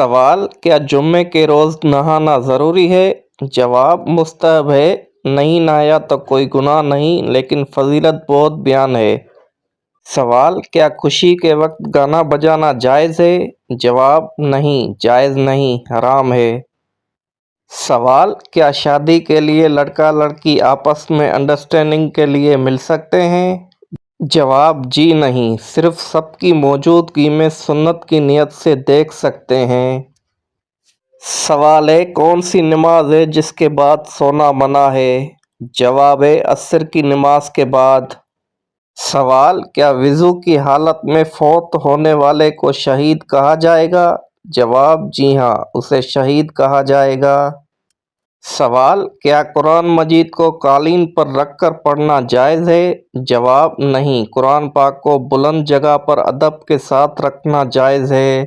سوال: کیا جمعے کے روز نہانا ضروری ہے؟ جواب: مستحب ہے، نہیں نہایا تو کوئی گناہ نہیں لیکن فضیلت بہت بیان ہے۔ سوال: کیا خوشی کے وقت گانا بجانا جائز ہے؟ جواب: نہیں، جائز نہیں، حرام ہے۔ سوال: کیا شادی کے لیے لڑکا لڑکی آپس میں انڈرسٹینڈنگ کے لیے مل سکتے ہیں؟ جواب: جی نہیں، صرف سب کی موجودگی میں سنت کی نیت سے دیکھ سکتے ہیں۔ سوال: کون سی نماز ہے جس کے بعد سونا منع ہے؟ جواب: عصر کی نماز کے بعد۔ سوال: کیا وضو کی حالت میں فوت ہونے والے کو شہید کہا جائے گا؟ جواب: جی ہاں، اسے شہید کہا جائے گا۔ سوال: کیا قرآن مجید کو قالین پر رکھ کر پڑھنا جائز ہے؟ جواب: نہیں، قرآن پاک کو بلند جگہ پر ادب کے ساتھ رکھنا جائز ہے۔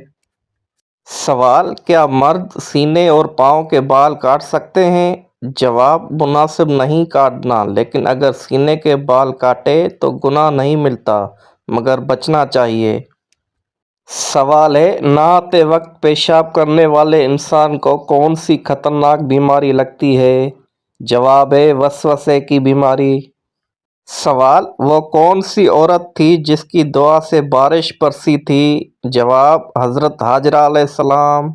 سوال: کیا مرد سینے اور پاؤں کے بال کاٹ سکتے ہیں؟ جواب: مناسب نہیں کاٹنا، لیکن اگر سینے کے بال کاٹے تو گناہ نہیں ملتا، مگر بچنا چاہیے۔ سوال: نہاتے وقت پیشاب کرنے والے انسان کو کون سی خطرناک بیماری لگتی ہے؟ جواب: وسوسے کی بیماری۔ سوال: وہ کون سی عورت تھی جس کی دعا سے بارش برسی تھی؟ جواب: حضرت ہاجرہ علیہ السلام۔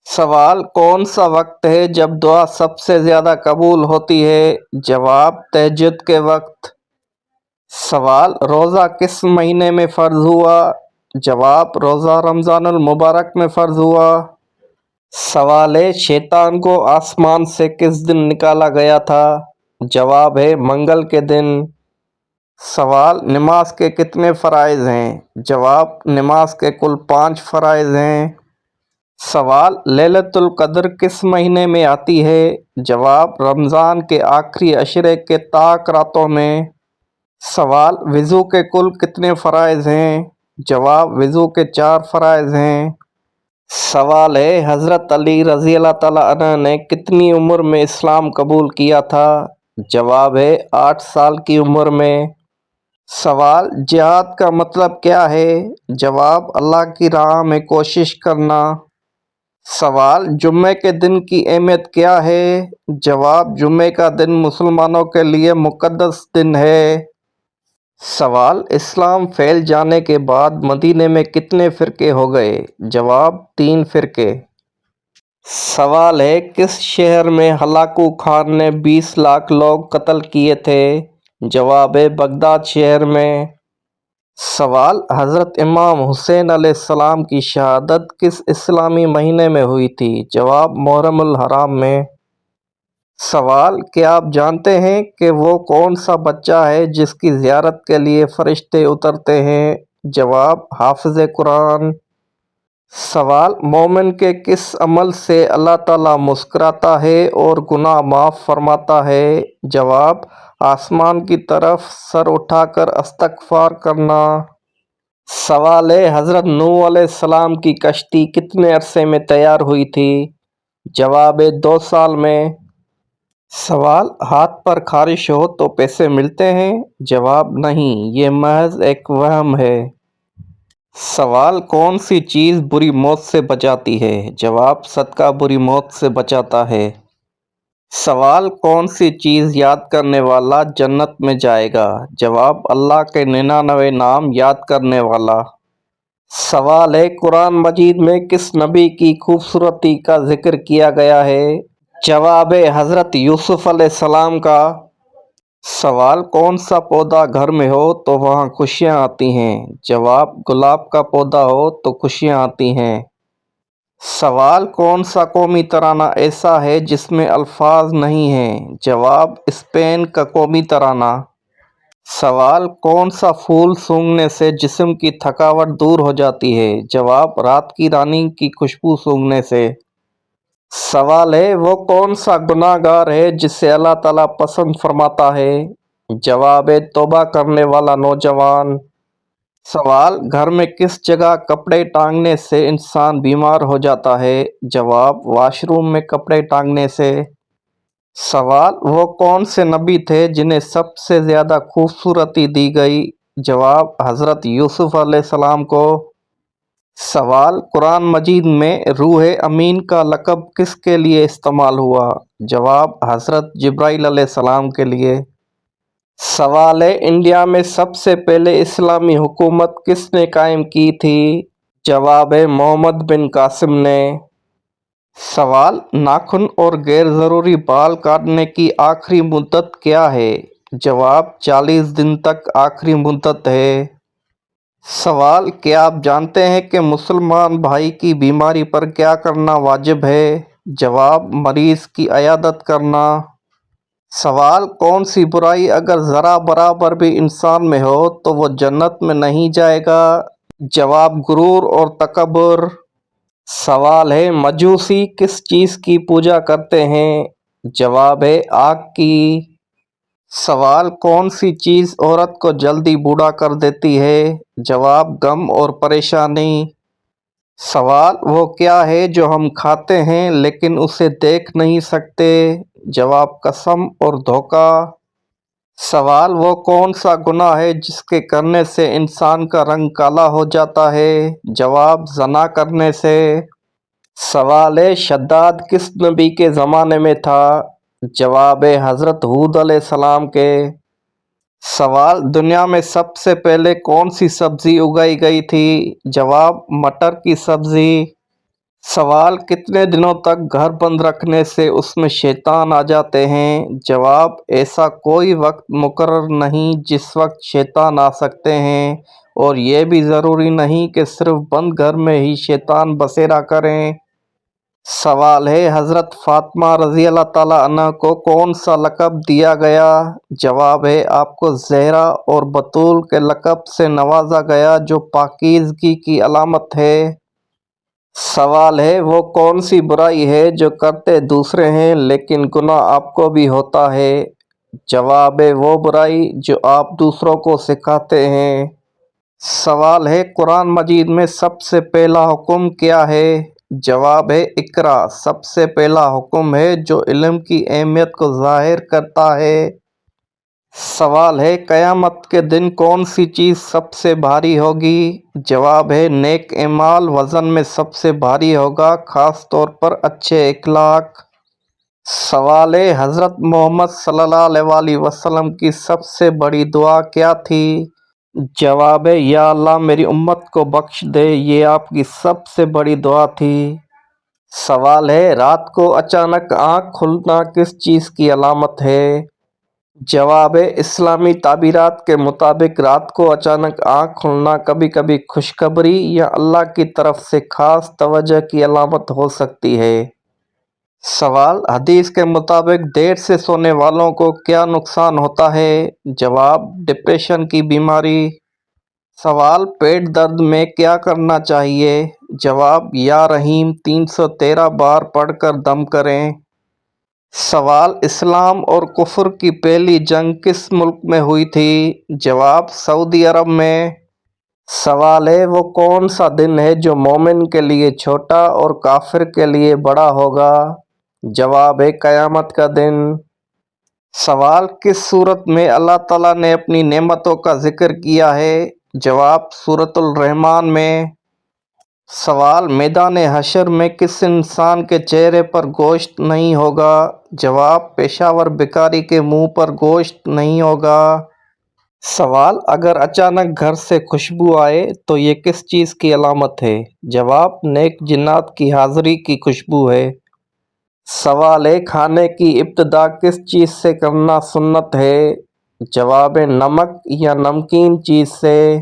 سوال: کون سا وقت ہے جب دعا سب سے زیادہ قبول ہوتی ہے؟ جواب: تہجد کے وقت۔ سوال: روزہ کس مہینے میں فرض ہوا؟ جواب: روزہ رمضان المبارک میں فرض ہوا۔ سوال: شیطان کو آسمان سے کس دن نکالا گیا تھا؟ جواب: منگل کے دن۔ سوال: نماز کے کتنے فرائض ہیں؟ جواب: نماز کے کل 5 فرائض ہیں۔ سوال: لیلۃ القدر کس مہینے میں آتی ہے؟ جواب: رمضان کے آخری عشرے کے طاق راتوں میں۔ سوال: وضو کے کل کتنے فرائض ہیں؟ جواب: وضو کے 4 فرائض ہیں۔ سوال: حضرت علی رضی اللہ تعالیٰ عنہ نے کتنی عمر میں اسلام قبول کیا تھا؟ جواب: 8 سال کی عمر میں۔ سوال: جہاد کا مطلب کیا ہے؟ جواب: اللہ کی راہ میں کوشش کرنا۔ سوال: جمعے کے دن کی اہمیت کیا ہے؟ جواب: جمعے کا دن مسلمانوں کے لیے مقدس دن ہے۔ سوال: اسلام پھیل جانے کے بعد مدینے میں کتنے فرقے ہو گئے؟ جواب: 3 فرقے۔ سوال: کس شہر میں ہلاکو خان نے 20 لاکھ لوگ قتل کیے تھے؟ جواب: بغداد شہر میں۔ سوال: حضرت امام حسین علیہ السلام کی شہادت کس اسلامی مہینے میں ہوئی تھی؟ جواب: محرم الحرام میں۔ سوال: کیا آپ جانتے ہیں کہ وہ کون سا بچہ ہے جس کی زیارت کے لیے فرشتے اترتے ہیں؟ جواب: حافظ قرآن۔ سوال: مومن کے کس عمل سے اللہ تعالیٰ مسکراتا ہے اور گناہ معاف فرماتا ہے؟ جواب: آسمان کی طرف سر اٹھا کر استغفار کرنا۔ سوال: حضرت نوح علیہ السلام کی کشتی کتنے عرصے میں تیار ہوئی تھی؟ جواب: 2 سال میں۔ سوال: ہاتھ پر خارش ہو تو پیسے ملتے ہیں؟ جواب: نہیں، یہ محض ایک وہم ہے۔ سوال: کون سی چیز بری موت سے بچاتی ہے؟ جواب: صدقہ بری موت سے بچاتا ہے۔ سوال: کون سی چیز یاد کرنے والا جنت میں جائے گا؟ جواب: اللہ کے 99 نام یاد کرنے والا۔ سوال: قرآن مجید میں کس نبی کی خوبصورتی کا ذکر کیا گیا ہے؟ جواب: حضرت یوسف علیہ السلام کا۔ سوال: کون سا پودا گھر میں ہو تو وہاں خوشیاں آتی ہیں؟ جواب: گلاب کا پودا ہو تو خوشیاں آتی ہیں۔ سوال: کون سا قومی ترانہ ایسا ہے جس میں الفاظ نہیں ہیں؟ جواب: اسپین کا قومی ترانہ۔ سوال: کون سا پھول سونگھنے سے جسم کی تھکاوٹ دور ہو جاتی ہے؟ جواب: رات کی رانی کی خوشبو سونگھنے سے۔ سوال: وہ کون سا گناہ گار ہے جسے اللہ تعالیٰ پسند فرماتا ہے؟ جواب: توبہ کرنے والا نوجوان۔ سوال: گھر میں کس جگہ کپڑے ٹانگنے سے انسان بیمار ہو جاتا ہے؟ جواب: واش روم میں کپڑے ٹانگنے سے۔ سوال: وہ کون سے نبی تھے جنہیں سب سے زیادہ خوبصورتی دی گئی؟ جواب: حضرت یوسف علیہ السلام کو۔ سوال، قرآن مجید میں روح امین کا لقب کس کے لیے استعمال ہوا؟ جواب، حضرت جبرائیل علیہ السلام کے لیے۔ سوال ہے، انڈیا میں سب سے پہلے اسلامی حکومت کس نے قائم کی تھی؟ جواب ہے، محمد بن قاسم نے۔ سوال، ناخن اور غیر ضروری بال کاٹنے کی آخری مدت کیا ہے؟ جواب، 40 دن تک آخری مدت ہے۔ سوال، کیا آپ جانتے ہیں کہ مسلمان بھائی کی بیماری پر کیا کرنا واجب ہے؟ جواب، مریض کی عیادت کرنا۔ سوال، کون سی برائی اگر ذرا برابر بھی انسان میں ہو تو وہ جنت میں نہیں جائے گا؟ جواب، غرور اور تکبر۔ سوال ہے، مجوسی کس چیز کی پوجا کرتے ہیں؟ جواب ہے، آگ کی۔ سوال، کون سی چیز عورت کو جلدی بوڑھا کر دیتی ہے؟ جواب، غم اور پریشانی۔ سوال، وہ کیا ہے جو ہم کھاتے ہیں لیکن اسے دیکھ نہیں سکتے؟ جواب، قسم اور دھوکہ۔ سوال، وہ کون سا گناہ ہے جس کے کرنے سے انسان کا رنگ کالا ہو جاتا ہے؟ جواب، زنا کرنے سے۔ سوال ہے، شداد کس نبی کے زمانے میں تھا؟ جواب ہے، حضرت ہود علیہ السلام کے۔ سوال، دنیا میں سب سے پہلے کون سی سبزی اگائی گئی تھی؟ جواب، مٹر کی سبزی۔ سوال، کتنے دنوں تک گھر بند رکھنے سے اس میں شیطان آ جاتے ہیں؟ جواب، ایسا کوئی وقت مقرر نہیں جس وقت شیطان آ سکتے ہیں، اور یہ بھی ضروری نہیں کہ صرف بند گھر میں ہی شیطان بسیرا کریں۔ سوال ہے، حضرت فاطمہ رضی اللہ تعالیٰ عنہ کو کون سا لقب دیا گیا؟ جواب ہے، آپ کو زہرا اور بطول کے لقب سے نوازا گیا جو پاکیزگی کی علامت ہے۔ سوال ہے، وہ کون سی برائی ہے جو کرتے دوسرے ہیں لیکن گناہ آپ کو بھی ہوتا ہے؟ جواب ہے، وہ برائی جو آپ دوسروں کو سکھاتے ہیں۔ سوال ہے، قرآن مجید میں سب سے پہلا حکم کیا ہے؟ جواب ہے، اقرا سب سے پہلا حکم ہے جو علم کی اہمیت کو ظاہر کرتا ہے۔ سوال ہے، قیامت کے دن کون سی چیز سب سے بھاری ہوگی؟ جواب ہے، نیک اعمال وزن میں سب سے بھاری ہوگا، خاص طور پر اچھے اخلاق۔ سوال ہے، حضرت محمد صلی اللہ علیہ وآلہ وسلم کی سب سے بڑی دعا کیا تھی؟ جواب ہے، یا اللہ میری امت کو بخش دے، یہ آپ کی سب سے بڑی دعا تھی۔ سوال ہے، رات کو اچانک آنکھ کھلنا کس چیز کی علامت ہے؟ جواب ہے، اسلامی تعبیرات کے مطابق رات کو اچانک آنکھ کھلنا کبھی کبھی خوشخبری یا اللہ کی طرف سے خاص توجہ کی علامت ہو سکتی ہے۔ سوال، حدیث کے مطابق دیر سے سونے والوں کو کیا نقصان ہوتا ہے؟ جواب، ڈپریشن کی بیماری۔ سوال، پیٹ درد میں کیا کرنا چاہیے؟ جواب، یا رحیم 313 بار پڑھ کر دم کریں۔ سوال، اسلام اور کفر کی پہلی جنگ کس ملک میں ہوئی تھی؟ جواب، سعودی عرب میں۔ سوال ہے، وہ کون سا دن ہے جو مومن کے لیے چھوٹا اور کافر کے لیے بڑا ہوگا؟ جواب ہے، قیامت کا دن۔ سوال، کس صورت میں اللہ تعالیٰ نے اپنی نعمتوں کا ذکر کیا ہے؟ جواب، سورۃ الرحمن میں۔ سوال، میدان حشر میں کس انسان کے چہرے پر گوشت نہیں ہوگا؟ جواب، پشاور بھکاری کے منہ پر گوشت نہیں ہوگا۔ سوال، اگر اچانک گھر سے خوشبو آئے تو یہ کس چیز کی علامت ہے؟ جواب، نیک جنات کی حاضری کی خوشبو ہے۔ سوال ہے، کھانے کی ابتدا کس چیز سے کرنا سنت ہے؟ جواب ہے، نمک یا نمکین چیز سے۔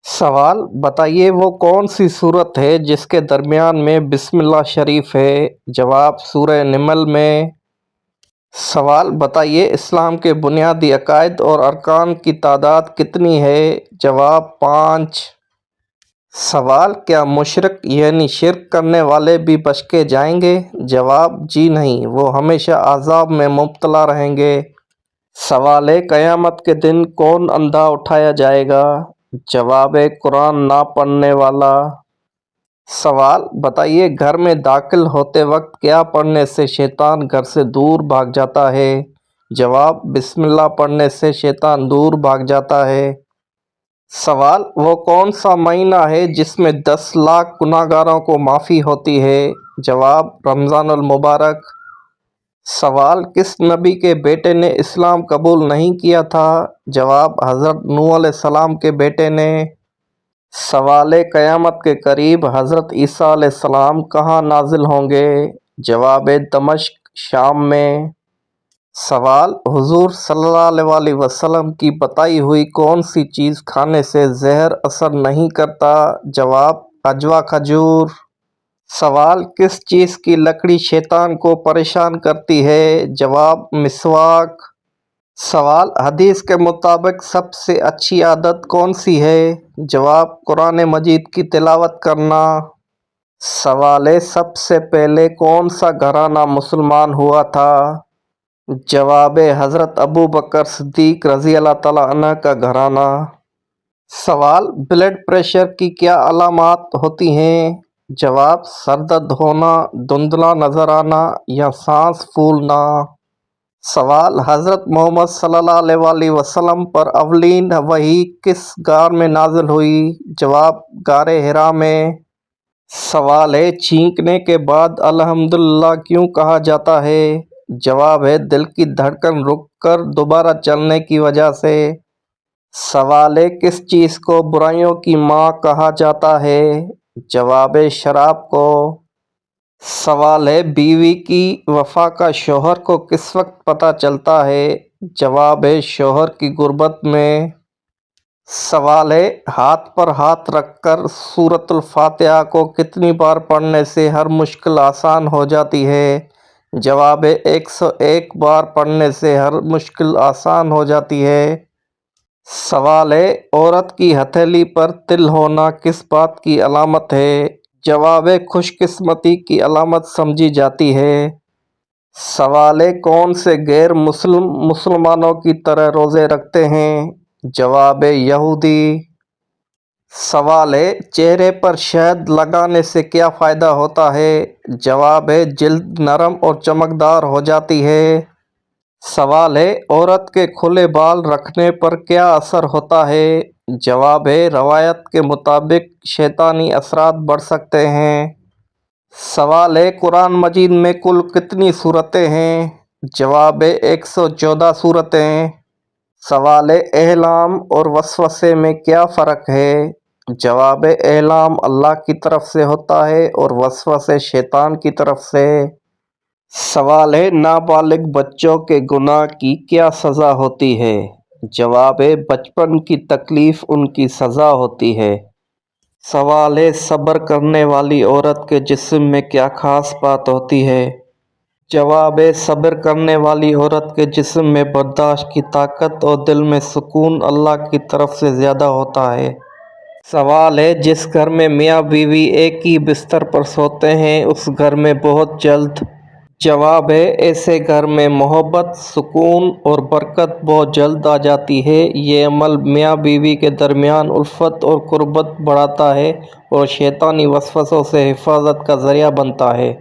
سوال، بتائیے وہ کون سی سورت ہے جس کے درمیان میں بسم اللہ شریف ہے؟ جواب، سورہ نمل میں۔ سوال، بتائیے اسلام کے بنیادی عقائد اور ارکان کی تعداد کتنی ہے؟ جواب، 5۔ سوال، کیا مشرک یعنی شرک کرنے والے بھی بچ کے جائیں گے؟ جواب، جی نہیں، وہ ہمیشہ عذاب میں مبتلا رہیں گے۔ سوال ہے، قیامت کے دن کون اندھا اٹھایا جائے گا؟ جواب ہے، قرآن نہ پڑھنے والا۔ سوال، بتائیے گھر میں داخل ہوتے وقت کیا پڑھنے سے شیطان گھر سے دور بھاگ جاتا ہے؟ جواب، بسم اللہ پڑھنے سے شیطان دور بھاگ جاتا ہے۔ سوال: وہ کون سا مہینہ ہے جس میں 10 لاکھ گناہگاروں کو معافی ہوتی ہے؟ جواب: رمضان المبارک۔ سوال: کس نبی کے بیٹے نے اسلام قبول نہیں کیا تھا؟ جواب: حضرت نوح علیہ السلام کے بیٹے نے۔ سوال: قیامت کے قریب حضرت عیسیٰ علیہ السلام کہاں نازل ہوں گے؟ جواب: دمشق، شام میں۔ سوال: حضور صلی اللہ علیہ وسلم کی بتائی ہوئی کون سی چیز کھانے سے زہر اثر نہیں کرتا؟ جواب: اجوا، کھجور۔ سوال: کس چیز کی لکڑی شیطان کو پریشان کرتی ہے؟ جواب: مسواک۔ سوال: حدیث کے مطابق سب سے اچھی عادت کون سی ہے؟ جواب: قرآن مجید کی تلاوت کرنا۔ سوال: سب سے پہلے کون سا گھرانہ مسلمان ہوا تھا؟ جواب: حضرت ابوبکر صدیق رضی اللہ تعالیٰ عنہ کا گھرانہ۔ سوال: بلڈ پریشر کی کیا علامات ہوتی ہیں؟ جواب: سر درد ہونا، دھندلا نظر آنا یا سانس پھولنا۔ سوال: حضرت محمد صلی اللہ علیہ وسلم پر اولین وحی کس غار میں نازل ہوئی؟ جواب: غار حرا میں۔ سوال: چھینکنے کے بعد الحمدللہ کیوں کہا جاتا ہے؟ جواب: دل کی دھڑکن رک کر دوبارہ چلنے کی وجہ سے۔ سوال: کس چیز کو برائیوں کی ماں کہا جاتا ہے؟ جواب: شراب کو۔ سوال: بیوی کی وفا کا شوہر کو کس وقت پتہ چلتا ہے؟ جواب: شوہر کی غربت میں۔ سوال: ہاتھ پر ہاتھ رکھ کر سورۃ الفاتحہ کو کتنی بار پڑھنے سے ہر مشکل آسان ہو جاتی ہے؟ جواب: 101 بار پڑھنے سے ہر مشکل آسان ہو جاتی ہے۔ سوال: عورت کی ہتھیلی پر تل ہونا کس بات کی علامت ہے؟ جواب: خوش قسمتی کی علامت سمجھی جاتی ہے۔ سوال: کون سے غیر مسلم مسلمانوں کی طرح روزے رکھتے ہیں؟ جواب: یہودی۔ سوال: چہرے پر شہد لگانے سے کیا فائدہ ہوتا ہے؟ جواب: جلد نرم اور چمکدار ہو جاتی ہے۔ سوال: عورت کے کھلے بال رکھنے پر کیا اثر ہوتا ہے؟ جواب: روایت کے مطابق شیطانی اثرات بڑھ سکتے ہیں۔ سوال: قرآن مجید میں کل کتنی سورتیں ہیں؟ جواب: 114 سورتیں۔ سوال: احلام اور وسوسے میں کیا فرق ہے؟ جواب: احلام اللہ کی طرف سے ہوتا ہے اور وسوسے شیطان کی طرف سے۔ سوال: نابالغ بچوں کے گناہ کی کیا سزا ہوتی ہے؟ جواب: بچپن کی تکلیف ان کی سزا ہوتی ہے۔ سوال: صبر کرنے والی عورت کے جسم میں کیا خاص بات ہوتی ہے؟ جواب: صبر کرنے والی عورت کے جسم میں برداشت کی طاقت اور دل میں سکون اللہ کی طرف سے زیادہ ہوتا ہے۔ سوال: جس گھر میں میاں بیوی ایک ہی بستر پر سوتے ہیں اس گھر میں بہت جلد۔ جواب: ایسے گھر میں محبت، سکون اور برکت بہت جلد آ جاتی ہے۔ یہ عمل میاں بیوی کے درمیان الفت اور قربت بڑھاتا ہے اور شیطانی وسوسوں سے حفاظت کا ذریعہ بنتا ہے۔